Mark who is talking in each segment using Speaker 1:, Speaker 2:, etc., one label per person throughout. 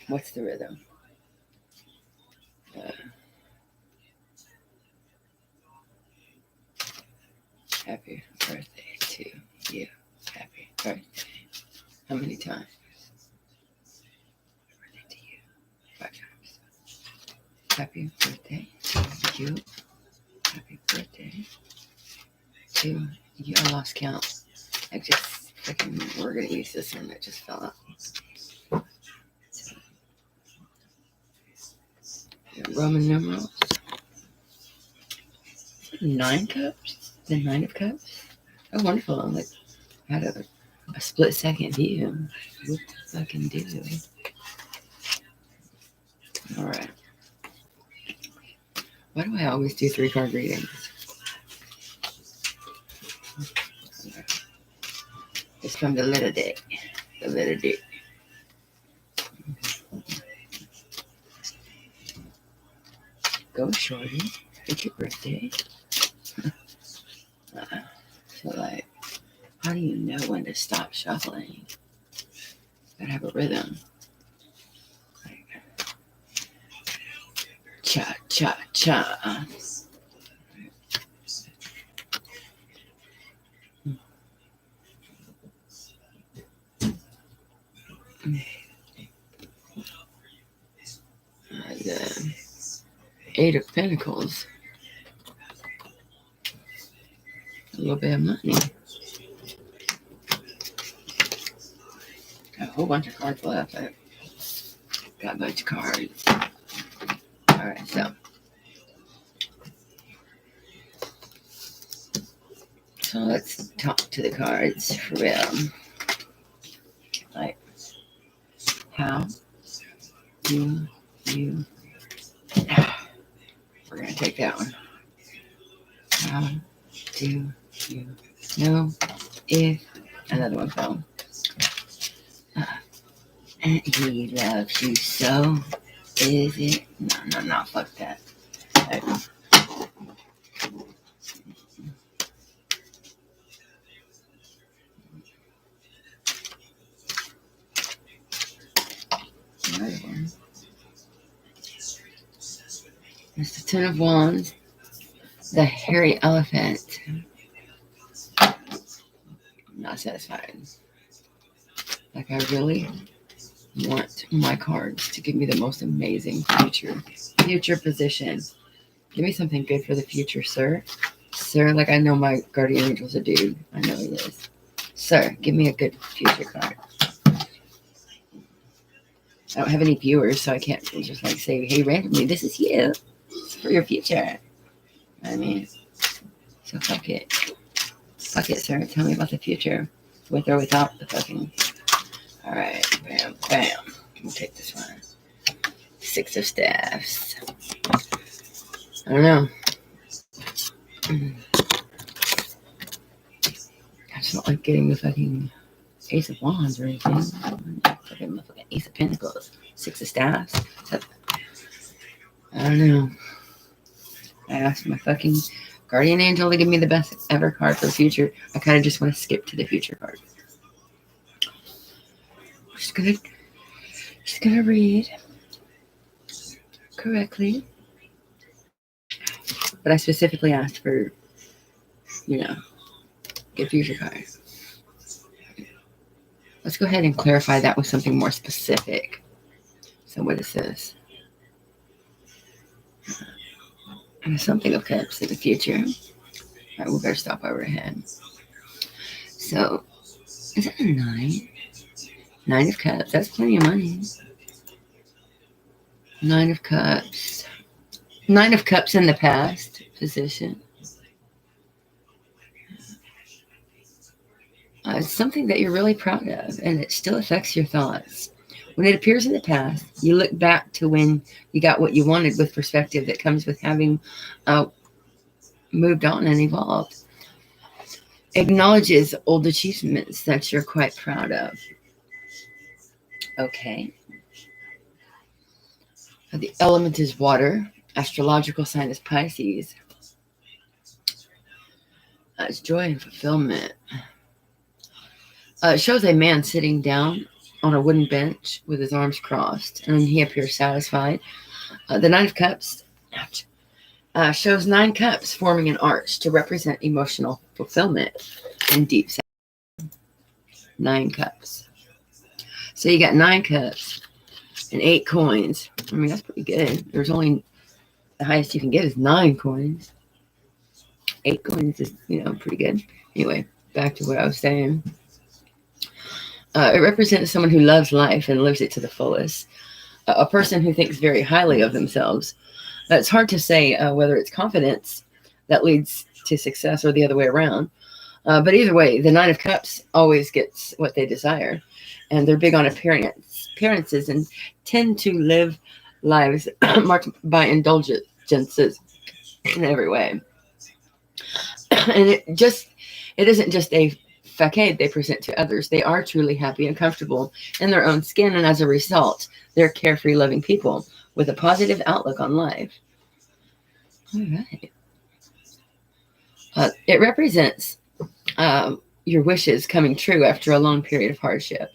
Speaker 1: What's the rhythm? Uh, happy birthday to you. Happy birthday. How many times? Birthday to you. 5 times. Happy birthday to you. Happy birthday to you. I lost count. I just freaking, we're gonna use this one that just fell out. Roman numerals. 9 cups? The 9 of cups? Oh, wonderful. I'm like, had a split second view. What the fucking do? Alright. Why do I always do 3-card readings? It's from the little dick. The little dick. Go, shorty. It's your birthday. So, like, how do you know when to stop shuffling? Gotta have a rhythm. Like, cha, cha, cha. 8 of Pentacles. A little bit of money. A whole bunch of cards left. I got a bunch of cards. Alright, so let's talk to the cards for real. Like, how do you... We're going to take that one. How do you know if... Another one fell. And he loves you so. Is it? No, fuck that. Right. Another one. It's the 10 of Wands. The hairy elephant. I'm not satisfied. Like, I really want my cards to give me the most amazing future position. Give me something good for the future, sir. Sir, like, I know my guardian angel's a dude. I know he is. Sir, give me a good future card. I don't have any viewers, so I can't just like say, hey, randomly, this is you. It's for your future. I mean, so fuck it. Fuck it, sir. Tell me about the future. With or without the fucking... Alright, bam, bam. We'll take this one. 6 of Staffs. I don't know. I just don't like getting the fucking Ace of Wands or anything. Fucking Ace of Pentacles. 6 of Staffs. I don't know. I asked my fucking guardian angel to give me the best ever card for the future. I kind of just want to skip to the future card. Just gonna read correctly. But I specifically asked for, good future card. Let's go ahead and clarify that with something more specific. So what is this? And something of cups in the future. All right, we better stop while we're ahead. So, is that a 9? 9 of Cups. That's plenty of money. 9 of Cups. 9 of Cups in the past position. It's something that you're really proud of, and it still affects your thoughts. When it appears in the past, you look back to when you got what you wanted with perspective that comes with having moved on and evolved. Acknowledges old achievements that you're quite proud of. Okay. The element is water. Astrological sign is Pisces. It's joy and fulfillment. It shows a man sitting down on a wooden bench with his arms crossed, and he appears satisfied. The Nine of Cups shows 9 cups forming an arch to represent emotional fulfillment and deep satisfaction. 9 cups. So you got 9 cups and 8 coins. I mean, that's pretty good. There's only the highest you can get is 9 coins. 8 coins is, pretty good. Anyway, back to what I was saying. It represents someone who loves life and lives it to the fullest. A person who thinks very highly of themselves. It's hard to say whether it's confidence that leads to success or the other way around. But either way, the Nine of Cups always gets what they desire. And they're big on appearances and tend to live lives marked by indulgences in every way. And it isn't just a facade they present to others. They are truly happy and comfortable in their own skin, and as a result, they're carefree, loving people with a positive outlook on life. All right. It represents your wishes coming true after a long period of hardship.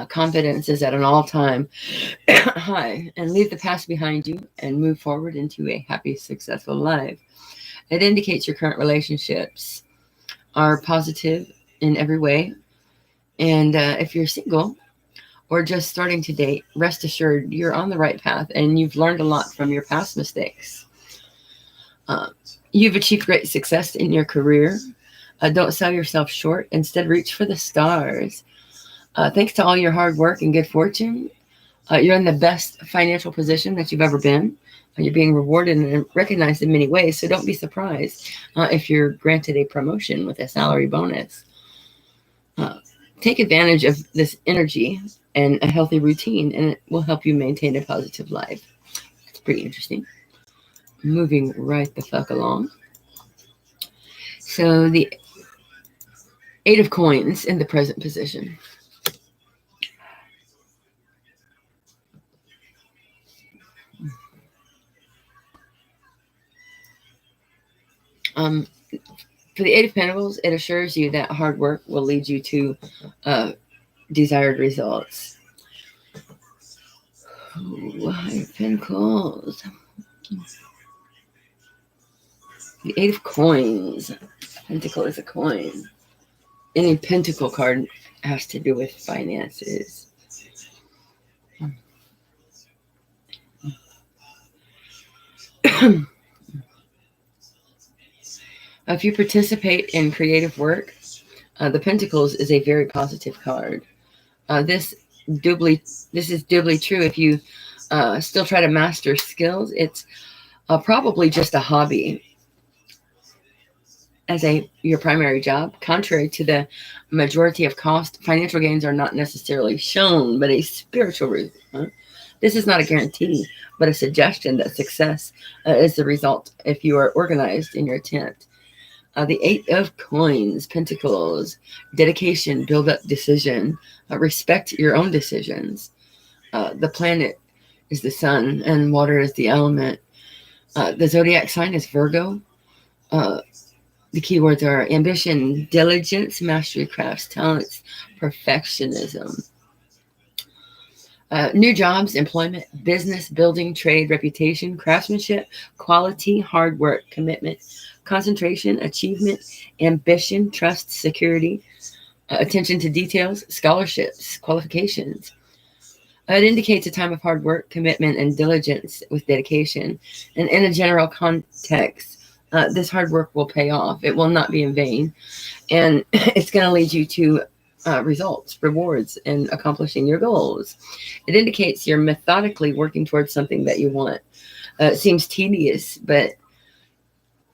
Speaker 1: Confidence is at an all-time high, and leave the past behind you and move forward into a happy, successful life. It indicates your current relationships are positive in every way. And if you're single or just starting to date, rest assured you're on the right path and you've learned a lot from your past mistakes. You've achieved great success in your career. Don't sell yourself short. Instead, reach for the stars. Thanks to all your hard work and good fortune, you're in the best financial position that you've ever been. You're being rewarded and recognized in many ways, so don't be surprised if you're granted a promotion with a salary bonus. Take advantage of this energy and a healthy routine, and it will help you maintain a positive life. It's pretty interesting. Moving right the fuck along. So the 8 of Coins in the present position. For the 8 of Pentacles, it assures you that hard work will lead you to desired results. High of Pentacles. The 8 of Coins. Pentacle is a coin. Any pentacle card has to do with finances. If you participate in creative work, the Pentacles is a very positive card. This is doubly true if you still try to master skills. It's probably just a hobby as your primary job. Contrary to the majority of cost, financial gains are not necessarily shown, but a spiritual reason. This is not a guarantee, but a suggestion that success is the result if you are organized in your attempt. The 8 of Coins, Pentacles, dedication, build up, decision, respect your own decisions. The planet is the sun and water is the element. The zodiac sign is Virgo. The keywords are ambition, diligence, mastery, crafts, talents, perfectionism. New jobs, employment, business, building, trade, reputation, craftsmanship, quality, hard work, commitment, concentration, achievement, ambition, trust, security, attention to details, scholarships, qualifications. It indicates a time of hard work, commitment, and diligence with dedication. And in a general context, this hard work will pay off. It will not be in vain. And it's going to lead you to results, rewards, and accomplishing your goals. It indicates you're methodically working towards something that you want. It seems tedious, but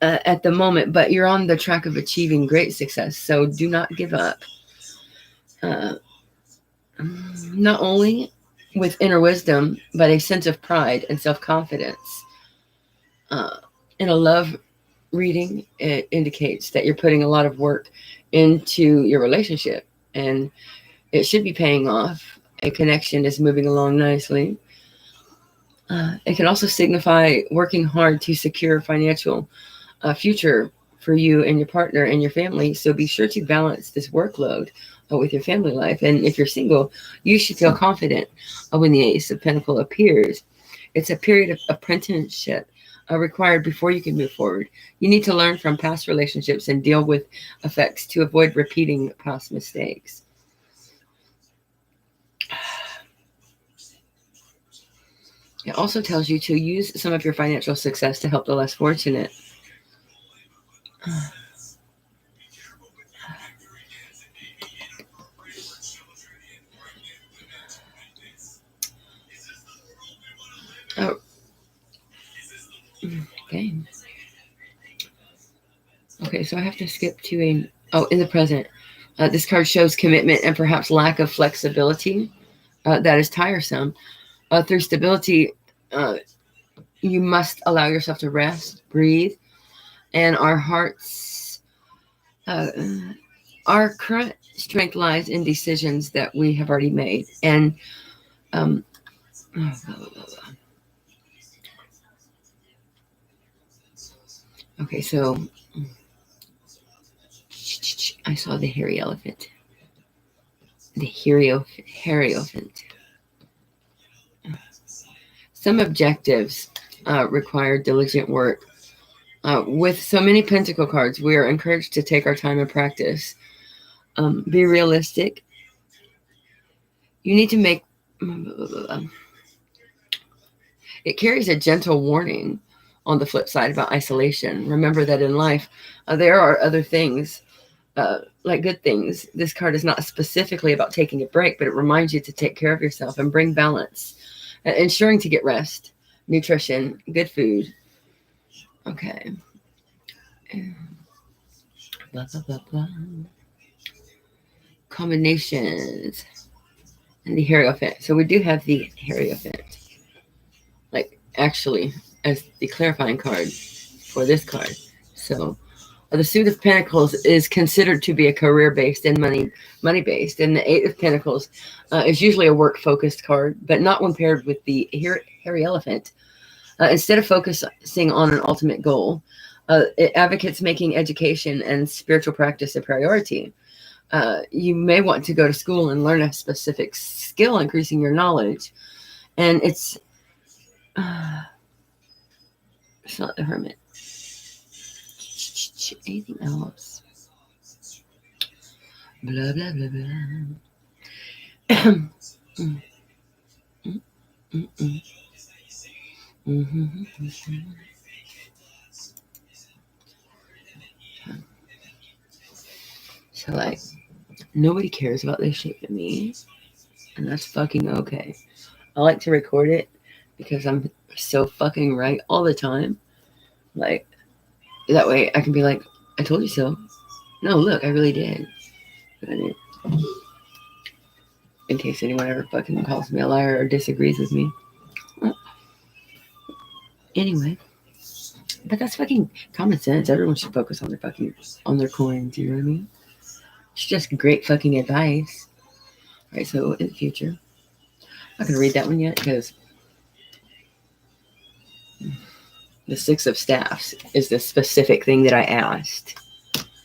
Speaker 1: at the moment, but you're on the track of achieving great success. So do not give up. Not only with inner wisdom, but a sense of pride and self-confidence. In a love reading, it indicates that you're putting a lot of work into your relationship, and it should be paying off. A connection is moving along nicely. It can also signify working hard to secure financial future for you and your partner and your family. So be sure to balance this workload with your family life. And if you're single, you should feel confident when the Ace of Pentacles appears. It's a period of apprenticeship required before you can move forward. You need to learn from past relationships and deal with effects to avoid repeating past mistakes. It also tells you to use some of your financial success to help the less fortunate. Oh. Okay. Okay, so I have to skip to in the present. This card shows commitment and perhaps lack of flexibility. That is tiresome. Through stability, you must allow yourself to rest, breathe, and our hearts, our current strength lies in decisions that we have already made. And okay, so I saw the hairy elephant. The hairy elephant. Some objectives require diligent work. With so many pentacle cards, we are encouraged to take our time and practice. Be realistic. You need to make... It carries a gentle warning on the flip side about isolation. Remember that in life, there are other things, like good things. This card is not specifically about taking a break, but it reminds you to take care of yourself and bring balance. Ensuring to get rest, nutrition, good food. Okay. Blah, blah, blah, blah. Combinations. And the Hierophant. So we do have the Hierophant. Like, actually, as the clarifying card for this card. So the Suit of Pentacles is considered to be a career-based and money-based. And the Eight of Pentacles is usually a work-focused card, but not when paired with the hairy elephant. Instead of focusing on an ultimate goal, it advocates making education and spiritual practice a priority. You may want to go to school and learn a specific skill, increasing your knowledge. And it's not the Hermit. Anything else? Blah, blah, blah, blah. So, like, nobody cares about this shit but me, and that's fucking okay. I like to record it because I'm so fucking right all the time. Like, that way I can be like, I told you so. No, look, I really did. In case anyone ever fucking calls me a liar or disagrees with me. Well, anyway. But that's fucking common sense. Everyone should focus on their coins, you know what I mean? It's just great fucking advice. All right, so in the future, I'm not going to read that one yet because the Six of Staffs is the specific thing that I asked.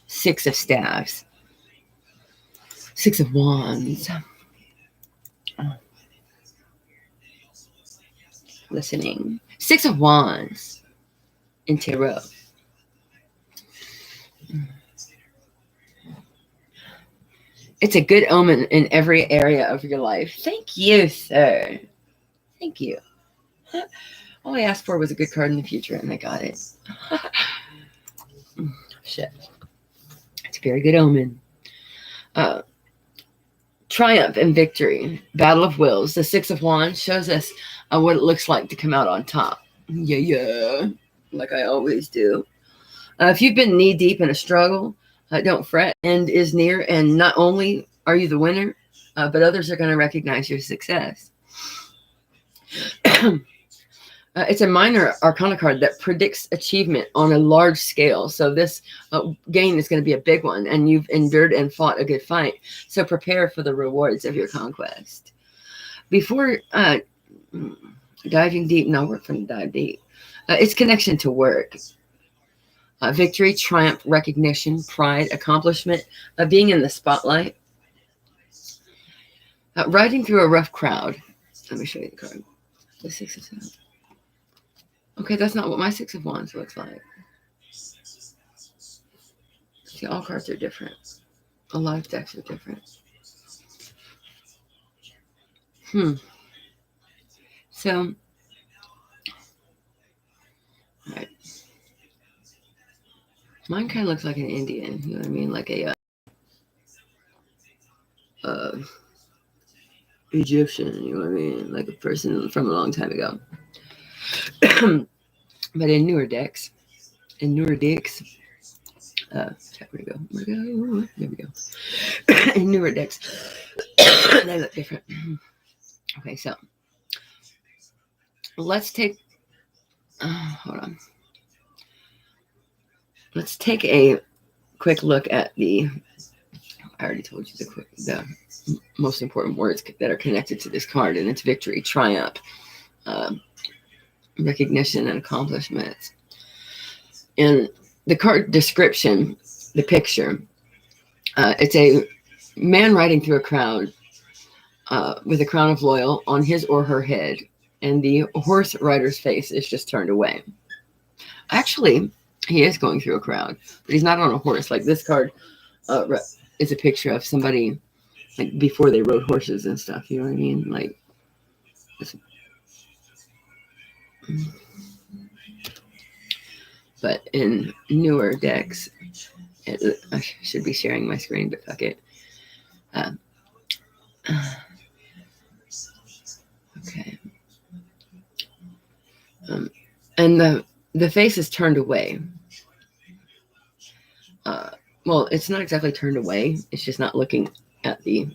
Speaker 1: Six of Staffs. Six of Wands. Listening. Six of Wands in Tarot. It's a good omen in every area of your life. Thank you, sir. Thank you. All I asked for was a good card in the future, and I got it. Shit. It's a very good omen. Triumph and victory. Battle of wills. The Six of Wands shows us what it looks like to come out on top. Yeah. Like I always do. If you've been knee-deep in a struggle, don't fret. End is near, and not only are you the winner, but others are going to recognize your success. It's a minor arcana card that predicts achievement on a large scale. So this gain is going to be a big one, and you've endured and fought a good fight. So prepare for the rewards of your conquest. Before diving deep, no, we're going to dive deep. It's connection to work. Victory, triumph, recognition, pride, accomplishment, being in the spotlight. Riding through a rough crowd. Let me show you the card. The Six of Wands. Okay, that's not what my Six of Wands looks like. See, all cards are different. A lot of decks are different. So, all right. Mine kind of looks like an Indian. You know what I mean? Like a Egyptian. You know what I mean? Like a person from a long time ago. But in newer decks, where'd we go? There we go. In newer decks, they look different. Okay, so let's take. Hold on. Let's take a quick look at the. I already told you the most important words that are connected to this card, and it's victory, triumph, recognition, and accomplishments. And the card description, the picture, it's a man riding through a crowd with a crown of laurel on his or her head, and the horse rider's face is just turned away. Actually, he is going through a crowd, but he's not on a horse. Like this card is a picture of somebody like before they rode horses and stuff. You know what I mean? Like, but in newer decks, I should be sharing my screen, but fuck it. Okay. And the face is turned away. Well, it's not exactly turned away. It's just not looking at the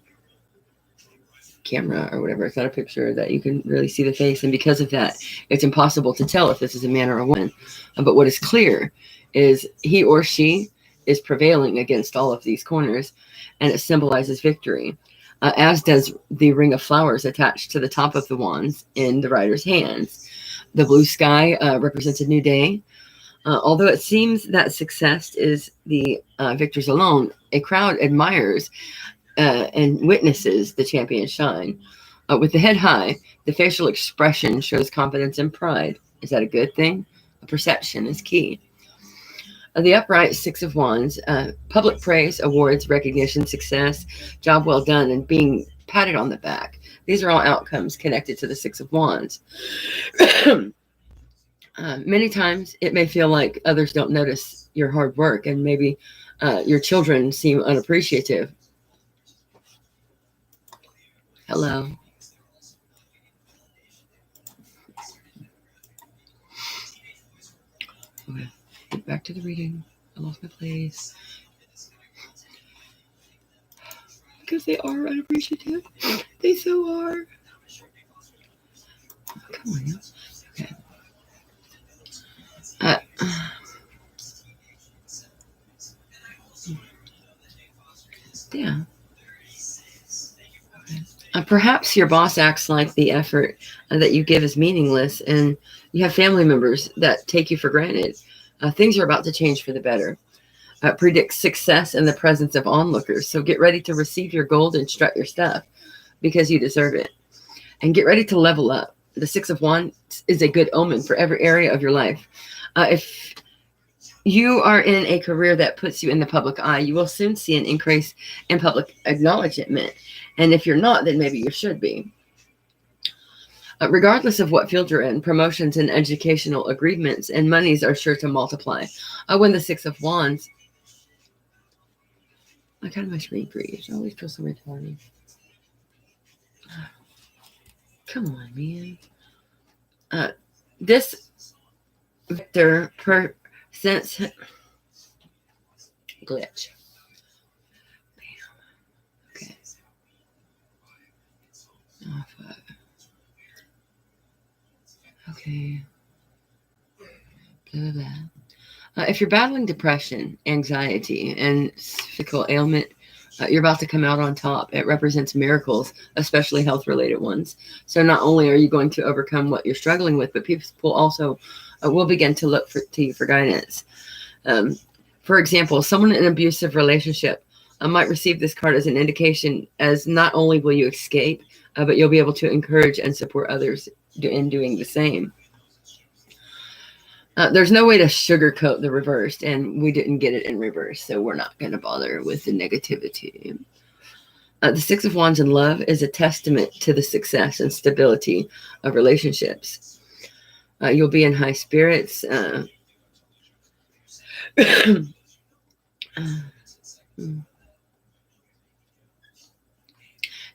Speaker 1: camera or whatever. It's not a picture that you can really see the face. And because of that, it's impossible to tell if this is a man or a woman. But what is clear is he or she is prevailing against all of these corners, and it symbolizes victory, as does the ring of flowers attached to the top of the wands in the rider's hands. The blue sky represents a new day. Although it seems that success is the victors alone, a crowd admires and witnesses the champion shine. With the head high, the facial expression shows confidence and pride. Is that a good thing? Perception is key. The upright Six of Wands, public praise, awards, recognition, success, job well done, and being patted on the back. These are all outcomes connected to the Six of Wands. Many times it may feel like others don't notice your hard work, and maybe your children seem unappreciative. Hello. Okay, get back to the reading. I lost my place. Because they are unappreciative. They so are. Oh, come on, okay. Yeah. Perhaps your boss acts like the effort that you give is meaningless, and you have family members that take you for granted. Things are about to change for the better. Predict success in the presence of onlookers. So get ready to receive your gold and strut your stuff because you deserve it. And get ready to level up. The Six of Wands is a good omen for every area of your life. If you are in a career that puts you in the public eye, you will soon see an increase in public acknowledgement. And if you're not, then maybe you should be. Regardless of what field you're in, promotions and educational agreements and monies are sure to multiply. When the Six of Wands, I got my screen freeze. I always feel so retarded. Come on, man. This victor presents glitch. Bam. Okay. Oh, fuck. Okay. Blah, blah, blah. If you're battling depression, anxiety, and physical ailment, you're about to come out on top. It represents miracles, especially health-related ones. So not only are you going to overcome what you're struggling with, but people also will begin to look to you for guidance. For example, someone in an abusive relationship I might receive this card as an indication as not only will you escape, but you'll be able to encourage and support others in doing the same. There's no way to sugarcoat the reversed, and we didn't get it in reverse, so we're not going to bother with the negativity. The Six of Wands in love is a testament to the success and stability of relationships. You'll be in high spirits.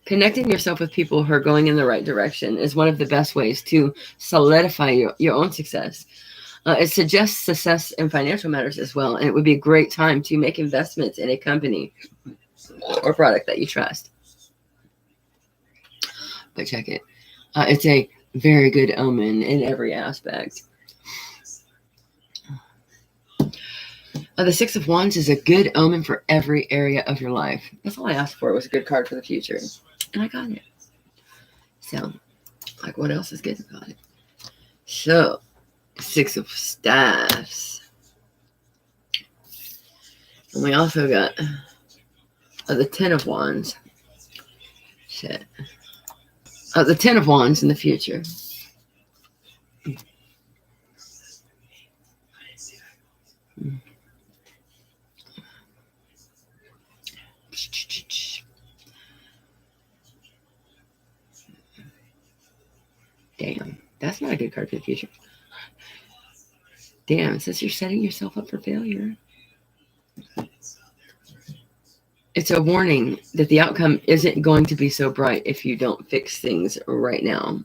Speaker 1: Connecting yourself with people who are going in the right direction is one of the best ways to solidify your own success. It suggests success in financial matters as well, and it would be a great time to make investments in a company or product that you trust. But check it. It's a very good omen in every aspect. The Six of Wands is a good omen for every area of your life. That's all I asked for, was a good card for the future. And I got it. So, like, what else is good about it? So, Six of Staffs. And we also got the Ten of Wands. Shit. The Ten of Wands in the future. Damn, that's not a good card for the future. Damn, it says you're setting yourself up for failure. It's a warning that the outcome isn't going to be so bright if you don't fix things right now.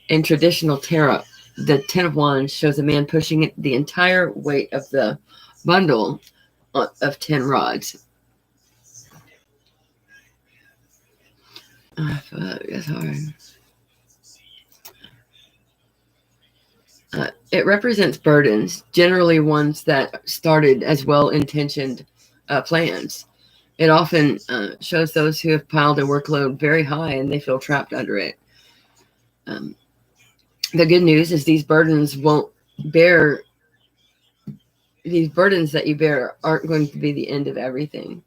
Speaker 1: In traditional tarot, the Ten of Wands shows a man pushing the entire weight of the bundle of 10 rods. Oh, fuck, that's hard. It represents burdens, generally ones that started as well-intentioned plans. It often shows those who have piled a workload very high and they feel trapped under it. The good news is these burdens that you bear aren't going to be the end of everything.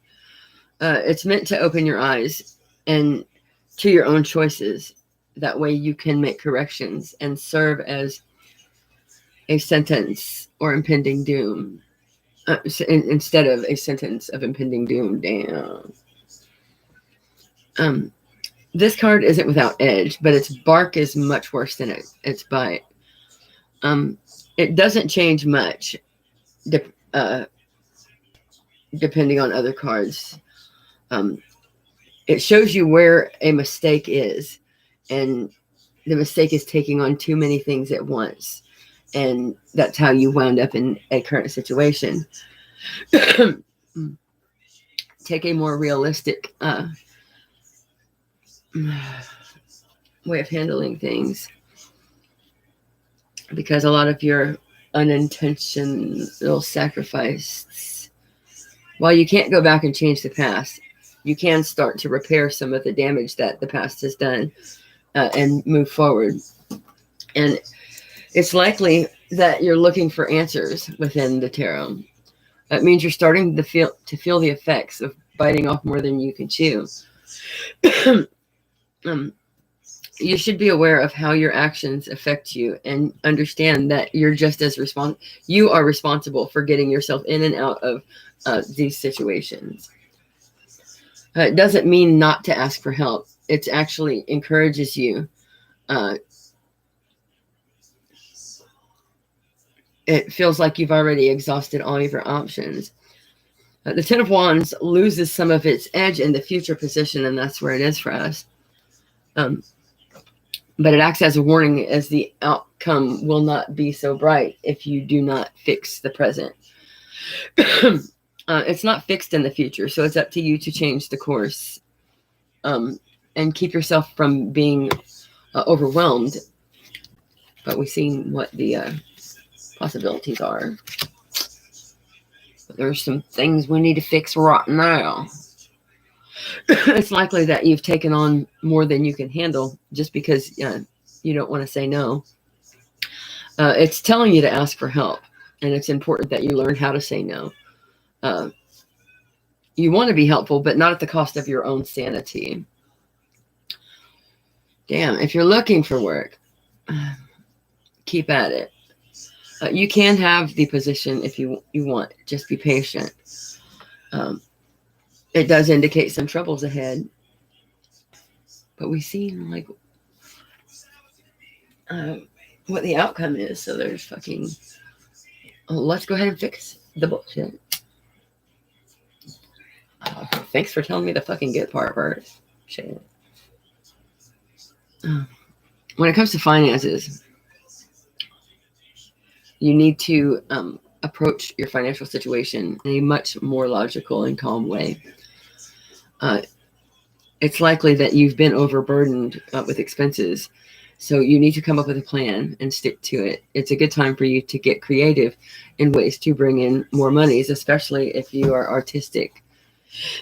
Speaker 1: It's meant to open your eyes and to your own choices. That way you can make corrections and serve as a sentence or impending doom instead of a sentence of impending doom. Damn. This card isn't without edge, but its bark is much worse than its bite. It doesn't change much depending on other cards. It shows you where a mistake is, and the mistake is taking on too many things at once. And that's how you wound up in a current situation. Take a more realistic way of handling things, because a lot of your unintentional sacrifice, while you can't go back and change the past, you can start to repair some of the damage that the past has done and move forward. And it's likely that you're looking for answers within the tarot. That means you're starting to feel the effects of biting off more than you can chew. You should be aware of how your actions affect you and understand that you're just as you are responsible for getting yourself in and out of these situations. It doesn't mean not to ask for help. It actually encourages you. It feels like you've already exhausted all of your options. The Ten of Wands loses some of its edge in the future position, and that's where it is for us. But it acts as a warning, as the outcome will not be so bright if you do not fix the present. It's not fixed in the future, so it's up to you to change the course and keep yourself from being overwhelmed. But we've seen what the possibilities are. But there's some things we need to fix right now. It's likely that you've taken on more than you can handle just because you don't want to say no. It's telling you to ask for help, and it's important that you learn how to say no. You want to be helpful, but not at the cost of your own sanity. Damn, if you're looking for work, keep at it. You can have the position if you want. Just be patient. It does indicate some troubles ahead, but we see like what the outcome is. So there's fucking. Oh, let's go ahead and fix the bullshit. Thanks for telling me the fucking good part first. Shit. When it comes to finances, you need to approach your financial situation in a much more logical and calm way. It's likely that you've been overburdened with expenses, so you need to come up with a plan and stick to it. It's a good time for you to get creative in ways to bring in more monies, especially if you are artistic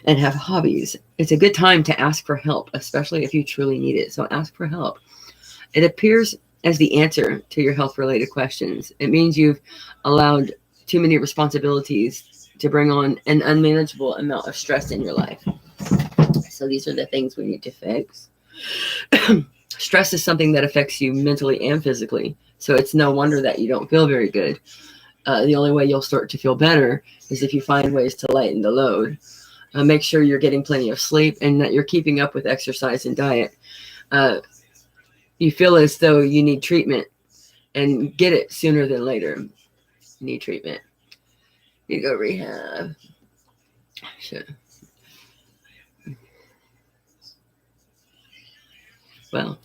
Speaker 1: and have hobbies. It's a good time to ask for help, especially if you truly need it. So ask for help. It appears as the answer to your health-related questions. It means you've allowed too many responsibilities to bring on an unmanageable amount of stress in your life. So these are the things we need to fix. Stress is something that affects you mentally and physically. So it's no wonder that you don't feel very good. The only way you'll start to feel better is if you find ways to lighten the load. Make sure you're getting plenty of sleep and that you're keeping up with exercise and diet. You feel as though you need treatment, and get it sooner than later. You need treatment. You go rehab. Shit. Well,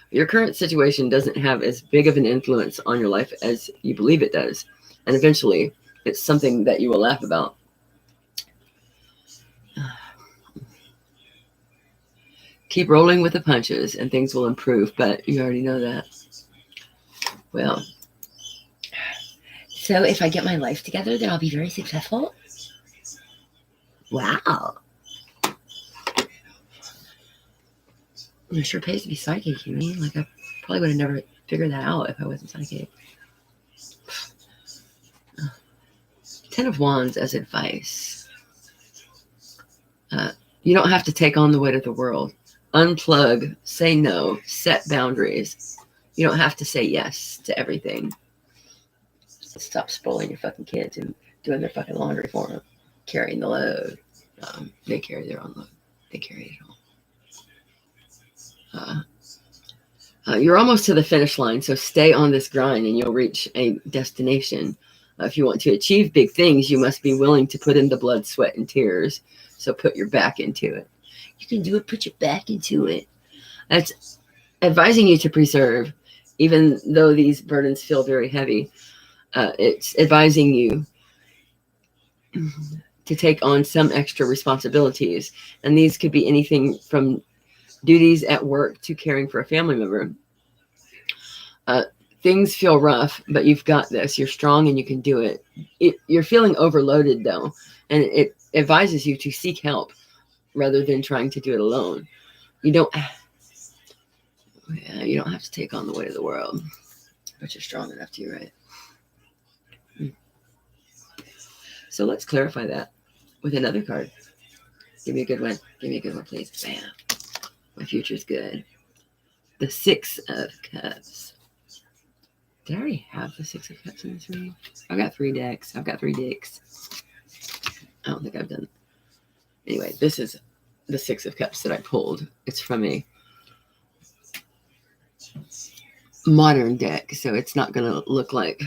Speaker 1: your current situation doesn't have as big of an influence on your life as you believe it does. And eventually, it's something that you will laugh about. Keep rolling with the punches and things will improve, but you already know that. Well, so if I get my life together, then I'll be very successful. Wow. It sure pays to be psychic, you mean? Like, I probably would have never figured that out if I wasn't psychic. 10 of Wands as advice. You don't have to take on the weight of the world. Unplug, say no, set boundaries. You don't have to say yes to everything. Stop spoiling your fucking kids and doing their fucking laundry for them. Carrying the load. They carry their own load. They carry it all. You're almost to the finish line, so stay on this grind and you'll reach a destination. If you want to achieve big things, you must be willing to put in the blood, sweat, and tears. So put your back into it. You can do it. Put your back into it. That's advising you to preserve, even though these burdens feel very heavy. It's advising you to take on some extra responsibilities. And these could be anything from duties at work to caring for a family member. Things feel rough, but you've got this. You're strong and you can do it. You're feeling overloaded, though, and it advises you to seek help rather than trying to do it alone. You don't have to take on the weight of the world, but you're strong enough to, right? So let's clarify that with another card. Give me a good one. Give me a good one, please. Bam. My future's good. The Six of Cups. Did I already have the Six of Cups in this reading? I've got 3 decks. I've got 3 dicks. I don't think I've done. Anyway, this is the Six of Cups that I pulled. It's from a modern deck, so it's not going to look like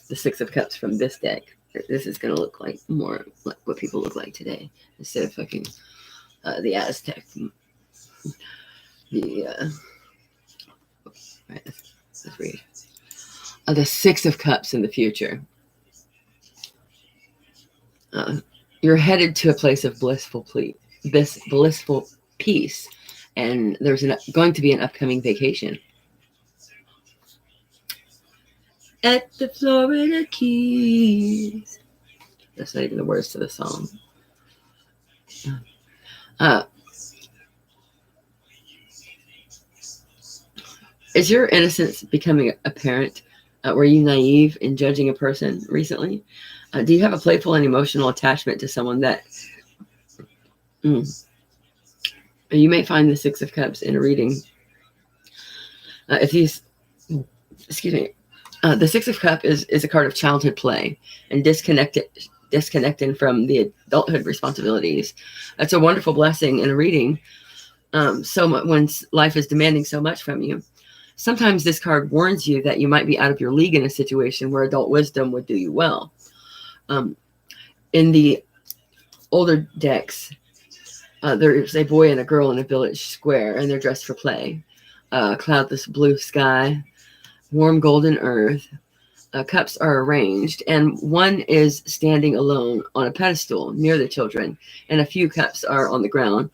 Speaker 1: the Six of Cups from this deck. This is going to look like more like what people look like today instead of fucking the Aztec. Right, let's read. The Six of Cups in the future. You're headed to a place of blissful peace, and there's going to be an upcoming vacation at the Florida Keys. That's not even the words to the song. Is your innocence becoming apparent Were you naive in judging a person recently? Do you have a playful and emotional attachment to someone that you may find the Six of Cups in a reading? If these, excuse me, the Six of Cups is a card of childhood play and disconnecting from the adulthood responsibilities. That's a wonderful blessing in a reading. So much when life is demanding so much from you. Sometimes this card warns you that you might be out of your league in a situation where adult wisdom would do you well. In the older decks, there's a boy and a girl in a village square, and they're dressed for play. Cloudless blue sky, warm golden earth. Cups are arranged, and one is standing alone on a pedestal near the children, and a few cups are on the ground.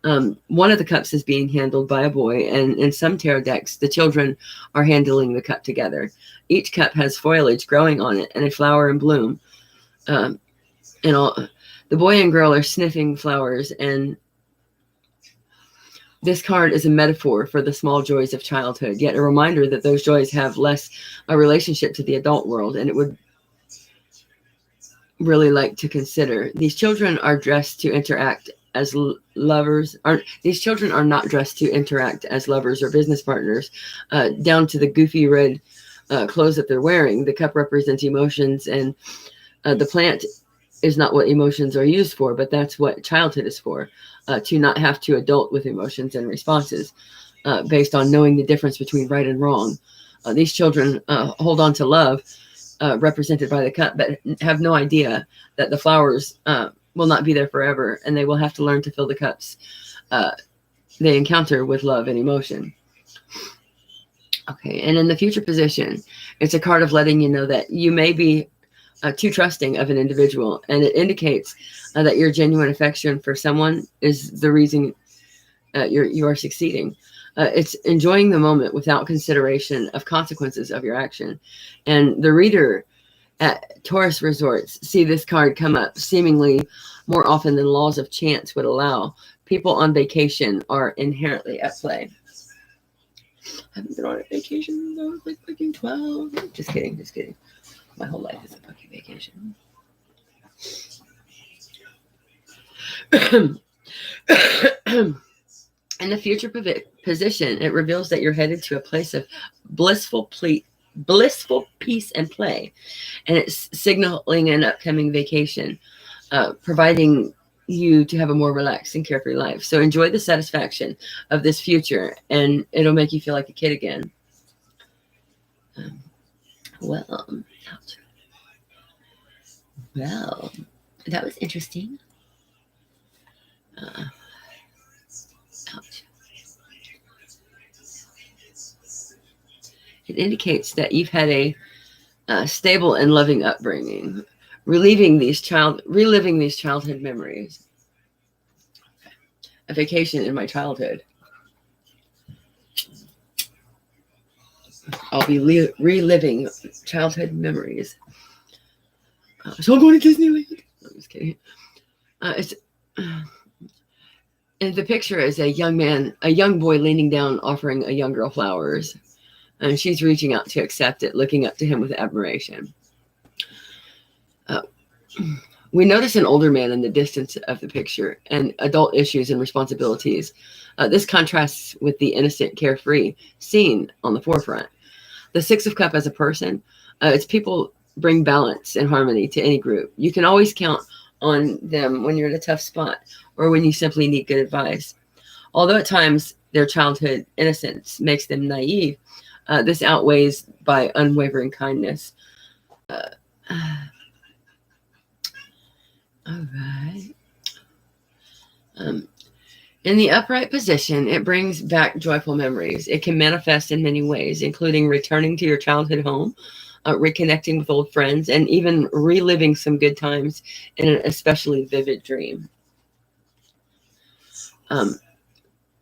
Speaker 1: One of the cups is being handled by a boy, and in some tarot decks, the children are handling the cup together. Each cup has foliage growing on it and a flower in bloom. And the boy and girl are sniffing flowers, and this card is a metaphor for the small joys of childhood, yet a reminder that those joys have less a relationship to the adult world, and it would really like to consider. These children are dressed to interact as lovers. These children are not dressed to interact as lovers or business partners, down to the goofy red clothes that they're wearing. The cup represents emotions, and the plant is not what emotions are used for, but that's what childhood is for, to not have to adult with emotions and responses based on knowing the difference between right and wrong. These children hold on to love, represented by the cup, but have no idea that the flowers will not be there forever, and they will have to learn to fill the cups they encounter with love and emotion. Okay, and in the future position, it's a card of letting you know that you may be too trusting of an individual, and it indicates that your genuine affection for someone is the reason you are succeeding. It's enjoying the moment without consideration of consequences of your action. And the reader at tourist resorts see this card come up seemingly more often than laws of chance would allow. People on vacation are inherently at play. I haven't been on a vacation since I was like fucking 12. Just kidding. My whole life is a fucking vacation. In the future position, it reveals that you're headed to a place of blissful peace and play, and it's signaling an upcoming vacation, providing you to have a more relaxed and carefree life. So enjoy the satisfaction of this future, and it'll make you feel like a kid again. Well, that was interesting. It indicates that you've had a stable and loving upbringing, reliving these childhood memories. A vacation in my childhood. I'll be reliving childhood memories. So I'm going to Disneyland. I'm just kidding. And the picture is a young boy leaning down, offering a young girl flowers. And she's reaching out to accept it, looking up to him with admiration. We notice an older man in the distance of the picture and adult issues and responsibilities. This contrasts with the innocent, carefree scene on the forefront. The Six of Cups as a person, it's people bring balance and harmony to any group. You can always count on them when you're in a tough spot or when you simply need good advice. Although at times their childhood innocence makes them naive, this outweighs by unwavering kindness. All right. In the upright position, it brings back joyful memories. It can manifest in many ways, including returning to your childhood home, reconnecting with old friends, and even reliving some good times in an especially vivid dream.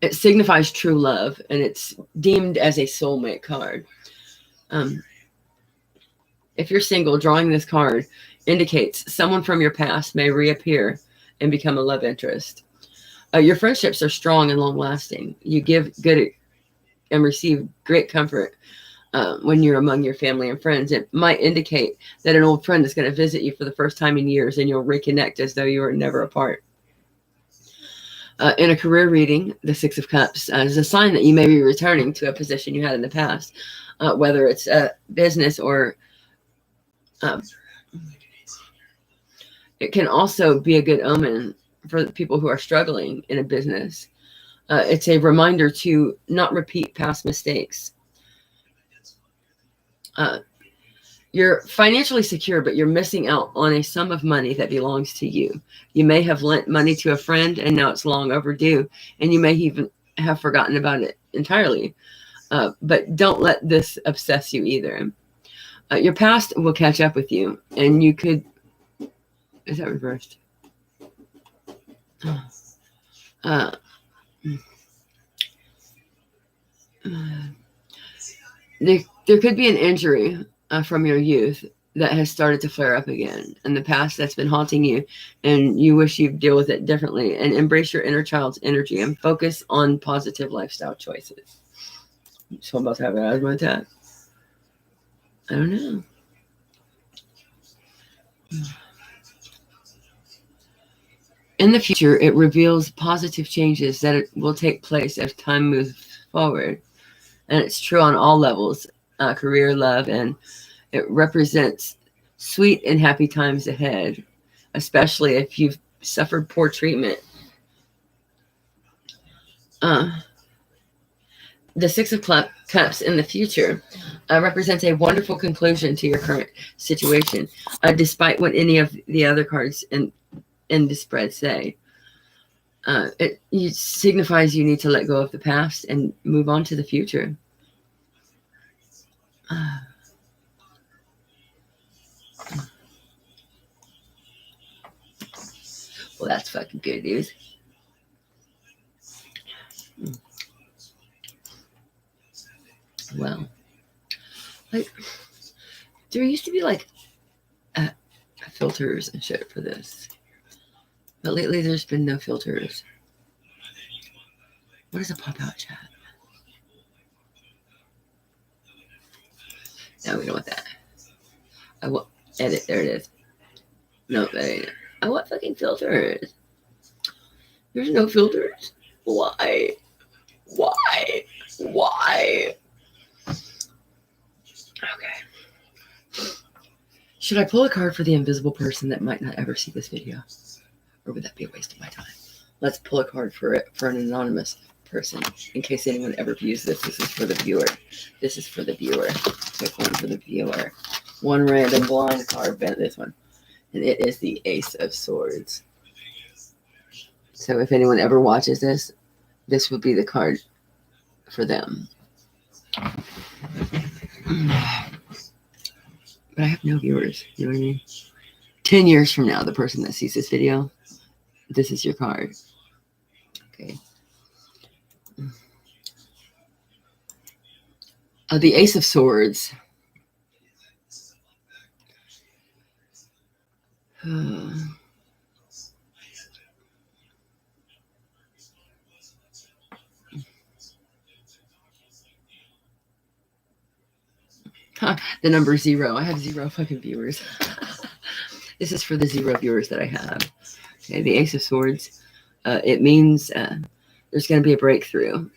Speaker 1: It signifies true love, and it's deemed as a soulmate card. If you're single, drawing this card indicates someone from your past may reappear and become a love interest. Your friendships are strong and long-lasting. You give good and receive great comfort when you're among your family and friends. It might indicate that an old friend is going to visit you for the first time in years, and you'll reconnect as though you were never apart. In a career reading, the Six of Cups is a sign that you may be returning to a position you had in the past, whether it's a business or it can also be a good omen for people who are struggling in a business. It's a reminder to not repeat past mistakes. You're financially secure, but you're missing out on a sum of money that belongs to you. You may have lent money to a friend and now it's long overdue, and you may even have forgotten about it entirely. But don't let this obsess you either. Your past will catch up with you, and you could... Is that reversed? There could be an injury from your youth that has started to flare up again in the past that's been haunting you, and you wish you'd deal with it differently. And embrace your inner child's energy and focus on positive lifestyle choices. So I'm about to have an asthma attack. I don't know. In the future, it reveals positive changes that will take place as time moves forward. And it's true on all levels, career, love, and it represents sweet and happy times ahead, especially if you've suffered poor treatment. The Six of Cups in the future represents a wonderful conclusion to your current situation, despite what any of the other cards in the spread say. It signifies you need to let go of the past and move on to the future. Well, that's fucking good news. Well, like, there used to be like filters and shit for this, but lately there's been no filters. What is a pop-out chat? No, we don't want that. I want edit. There it is. No, that ain't it. I want fucking filters. There's no filters. Why? Why? Why? Okay. Should I pull a card for the invisible person that might not ever see this video? Or would that be a waste of my time? Let's pull a card for it for an anonymous person. In case anyone ever views this, this is for the viewer. This is for the viewer. Pick one for the viewer. One random blind card, bent this one. And it is the Ace of Swords. So if anyone ever watches this, this would be the card for them. But I have no viewers. You know what I mean? 10 years from now, the person that sees this video, this is your card. Okay. The Ace of Swords. The number 0. I have 0 fucking viewers. This is for the 0 viewers that I have. Okay, the Ace of Swords. It means there's going to be a breakthrough.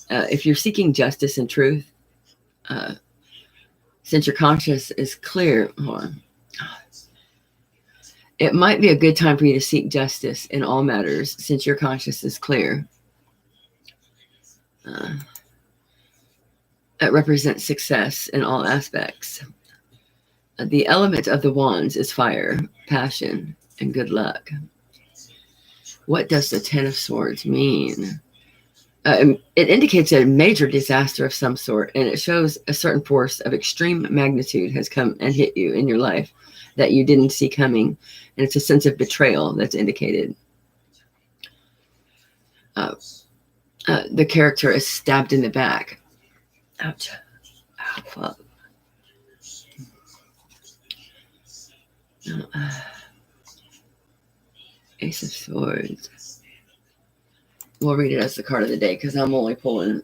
Speaker 1: If you're seeking justice and truth, since your conscience is clear, hold on. It might be a good time for you to seek justice in all matters, since your conscience is clear. It represents success in all aspects. The element of the wands is fire, passion, and good luck. What does the Ten of Swords mean? It indicates a major disaster of some sort, and it shows a certain force of extreme magnitude has come and hit you in your life that you didn't see coming, and it's a sense of betrayal that's indicated. The character is stabbed in the back. Ouch. Oh, fuck. Ace of Swords. We'll read it as the card of the day because I'm only pulling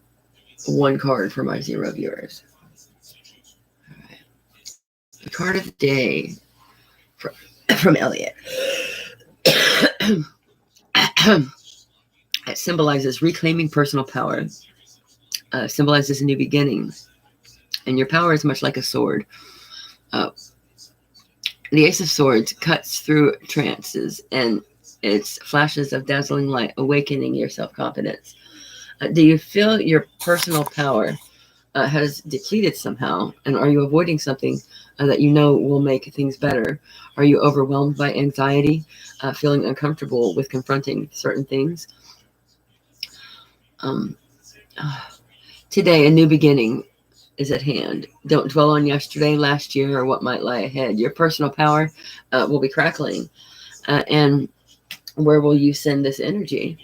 Speaker 1: one card for my 0 viewers. The card of the day from Elliot. It symbolizes reclaiming personal power. Symbolizes a new beginning. And your power is much like a sword. The Ace of Swords cuts through trances and it's flashes of dazzling light, awakening your self-confidence. Do you feel your personal power has depleted somehow? And are you avoiding something that you know will make things better? Are you overwhelmed by anxiety, feeling uncomfortable with confronting certain things? Today, a new beginning is at hand. Don't dwell on yesterday, last year, or what might lie ahead. Your personal power will be crackling. And where will you send this energy?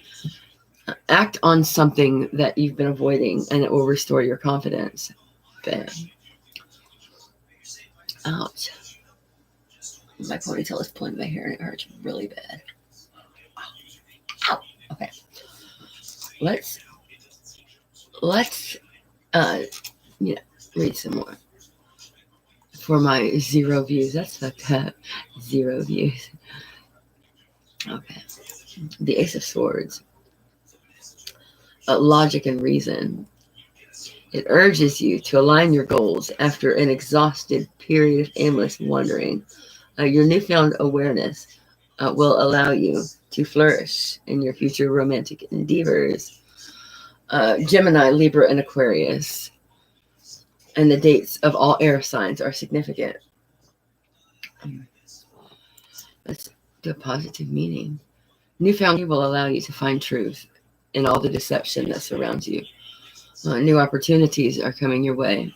Speaker 1: Act on something that you've been avoiding, and it will restore your confidence. Bam. Ouch. My ponytail is pulling my hair, and it hurts really bad. Ow. Okay. Let's read some more. For my 0 views. That's fucked up. 0 views. Okay. The Ace of Swords. Logic and reason. It urges you to align your goals after an exhausted period of aimless wandering. Your newfound awareness will allow you to flourish in your future romantic endeavors. Gemini, Libra, and Aquarius. And the dates of all air signs are significant. Let's do a positive meaning. Newfound will allow you to find truth in all the deception that surrounds you. New opportunities are coming your way.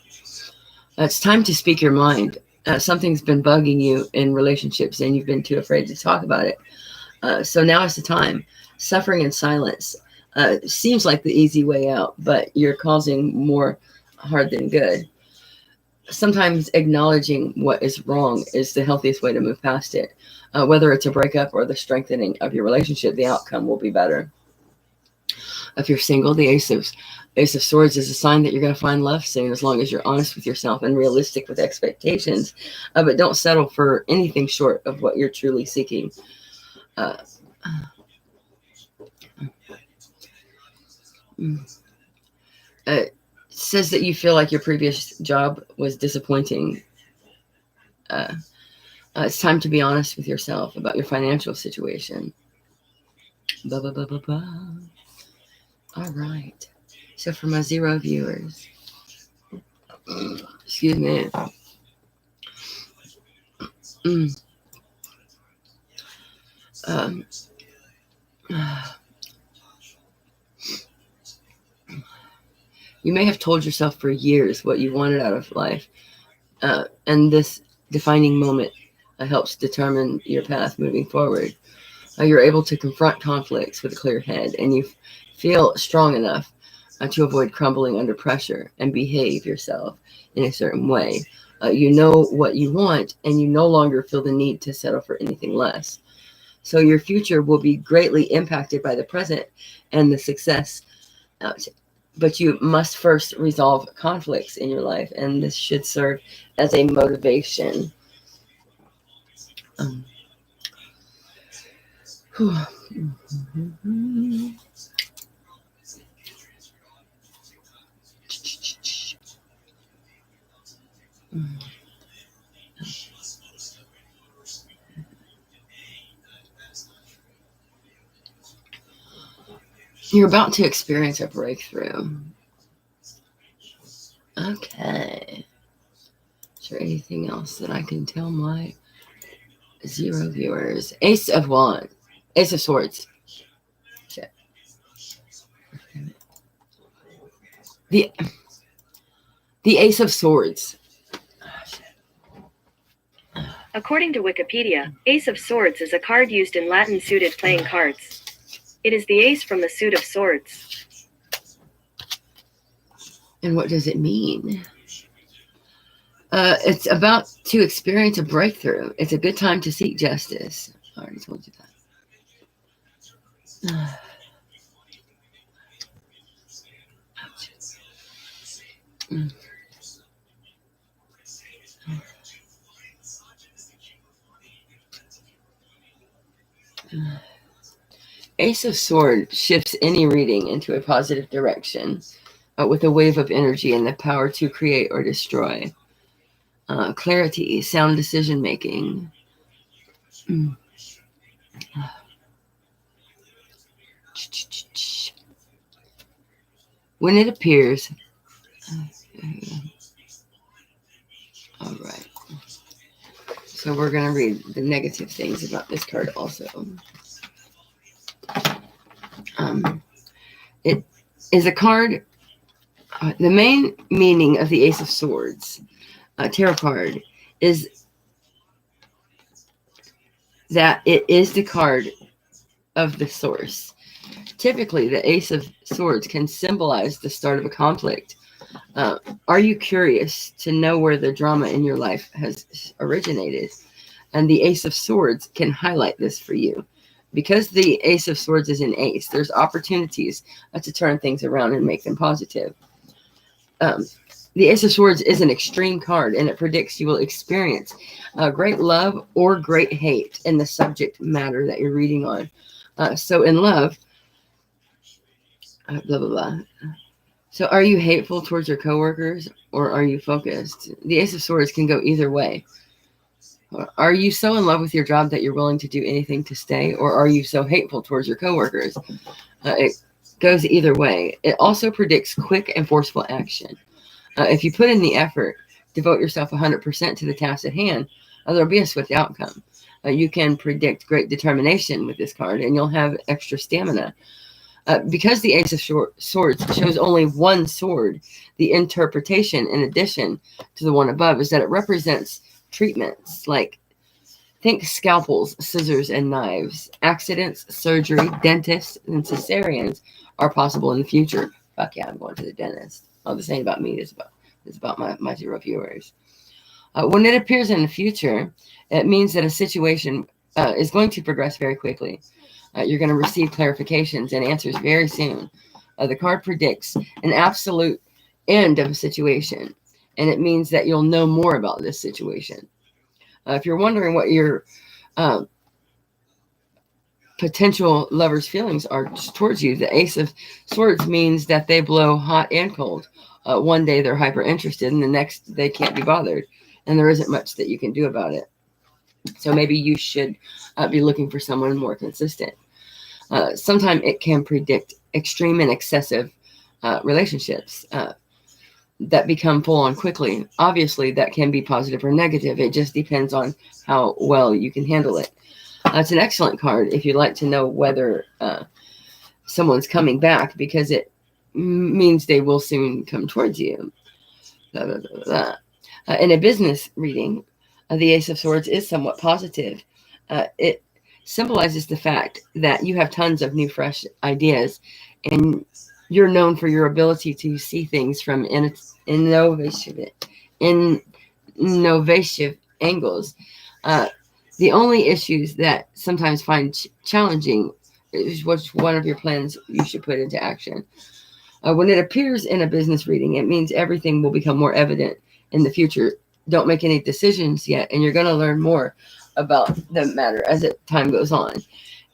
Speaker 1: It's time to speak your mind. Something's been bugging you in relationships and you've been too afraid to talk about it. So now is the time. Suffering in silence seems like the easy way out, but you're causing more harm than good. Sometimes acknowledging what is wrong is the healthiest way to move past it. Whether it's a breakup or the strengthening of your relationship, the outcome will be better. If you're single, the Ace of Swords is a sign that you're going to find love soon, as long as you're honest with yourself and realistic with expectations. But don't settle for anything short of what you're truly seeking. It says that you feel like your previous job was disappointing. It's time to be honest with yourself about your financial situation. Ba, ba, ba, ba, ba. All right. So for my 0 viewers, excuse me. You may have told yourself for years what you wanted out of life, and this defining moment helps determine your path moving forward. You're able to confront conflicts with a clear head, and you feel strong enough to avoid crumbling under pressure and behave yourself in a certain way. You know what you want, and you no longer feel the need to settle for anything less. So your future will be greatly impacted by the present and the success. But you must first resolve conflicts in your life, and this should serve as a motivation. You're about to experience a breakthrough. Okay. Is there anything else that I can tell my 0 viewers? Ace of Wands. Ace of Swords. Shit. The Ace of Swords.
Speaker 2: According to Wikipedia, Ace of Swords is a card used in Latin suited playing cards. It is the ace from the suit of swords.
Speaker 1: And what does it mean? It's about to experience a breakthrough. It's a good time to seek justice. I already told you that. Ace of Swords shifts any reading into a positive direction with a wave of energy and the power to create or destroy. Clarity, sound decision making. When it appears, all right. So we're going to read the negative things about this card also. It is a card. The main meaning of the Ace of Swords tarot card is that it is the card of the source. Typically, the Ace of Swords can symbolize the start of a conflict. Are you curious to know where the drama in your life has originated? And the Ace of Swords can highlight this for you. Because the Ace of Swords is an ace, there's opportunities to turn things around and make them positive. The Ace of Swords is an extreme card, and it predicts you will experience great love or great hate in the subject matter that you're reading on. So in love, blah, blah, blah. So are you hateful towards your coworkers, or are you focused? The Ace of Swords can go either way. Are you so in love with your job that you're willing to do anything to stay, or are you so hateful towards your coworkers? It goes either way. It also predicts quick and forceful action. If you put in the effort, devote yourself 100% to the task at hand, there'll be a swift outcome. You can predict great determination with this card, and you'll have extra stamina. Because the Ace of Swords shows only one sword, the interpretation, in addition to the one above, is that it represents treatments, like think scalpels, scissors, and knives. Accidents, surgery, dentists, and cesareans are possible in the future. Fuck yeah, I'm going to the dentist. Oh, this ain't about me. It's about my 0 viewers. When it appears in the future, it means that a situation is going to progress very quickly. You're going to receive clarifications and answers very soon. The card predicts an absolute end of a situation, and it means that you'll know more about this situation. If you're wondering what your potential lover's feelings are towards you, the Ace of Swords means that they blow hot and cold. One day they're hyper interested, and the next they can't be bothered, and there isn't much that you can do about it. So maybe you should be looking for someone more consistent. Sometimes it can predict extreme and excessive relationships that become full on quickly. Obviously, that can be positive or negative. It just depends on how well you can handle it. It's an excellent card if you'd like to know whether someone's coming back, because it means they will soon come towards you. Blah, blah, blah, blah. In a business reading, the Ace of Swords is somewhat positive. It symbolizes the fact that you have tons of new, fresh ideas, and you're known for your ability to see things from innovative angles. The only issues that sometimes find challenging is what's one of your plans you should put into action. When it appears in a business reading, it means everything will become more evident in the future. Don't make any decisions yet, and you're going to learn more about the matter as time goes on.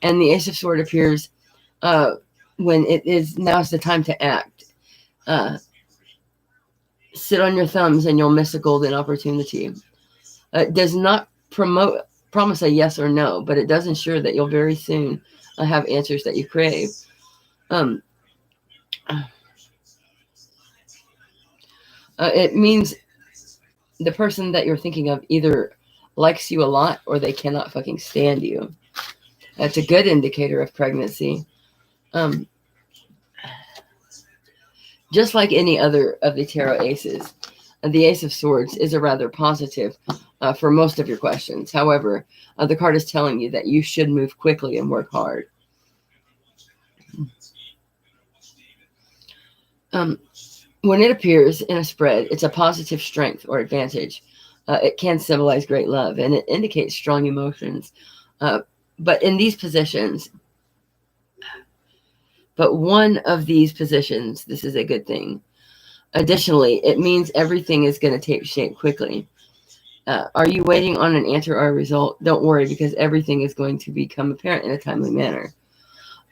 Speaker 1: And the Ace of Swords appears when now's the time to act. Sit on your thumbs and you'll miss a golden opportunity. It does not promise a yes or no, but it does ensure that you'll very soon have answers that you crave. It means the person that you're thinking of either likes you a lot or they cannot fucking stand you. That's a good indicator of pregnancy. Just like any other of the tarot aces, the Ace of Swords is a rather positive for most of your questions. However, the card is telling you that you should move quickly and work hard. When it appears in a spread, it's a positive strength or advantage. It can symbolize great love, and it indicates strong emotions. But in these positions, one of these positions, this is a good thing. Additionally, it means everything is going to take shape quickly. Are you waiting on an answer or a result? Don't worry, because everything is going to become apparent in a timely manner.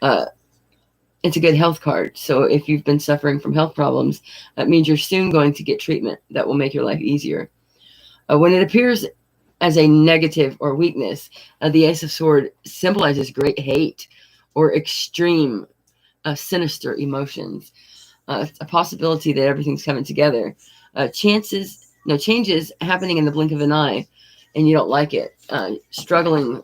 Speaker 1: It's a good health card. So if you've been suffering from health problems, that means you're soon going to get treatment that will make your life easier. When it appears as a negative or weakness, the Ace of Swords symbolizes great hate or extreme sinister emotions. A possibility that everything's coming together. Changes happening in the blink of an eye, and you don't like it. Struggling,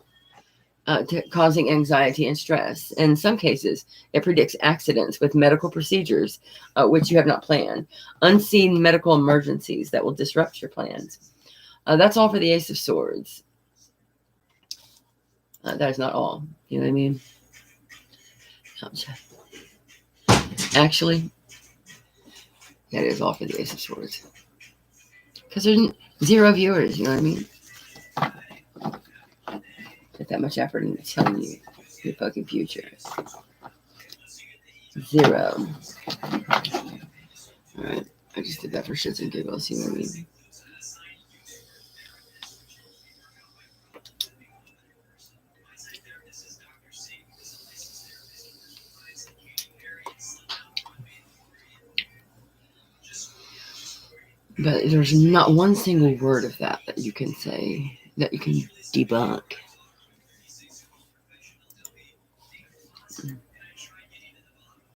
Speaker 1: causing anxiety and stress. In some cases, it predicts accidents with medical procedures, which you have not planned. Unseen medical emergencies that will disrupt your plans. That's all for the Ace of Swords. That is not all. You know what I mean? Actually, that is all for the Ace of Swords. Because there's 0 viewers, you know what I mean? Put that much effort into telling you your fucking future. 0. Alright, I just did that for shits and giggles, you know what I mean? But there's not one single word of that you can say, that you can debunk.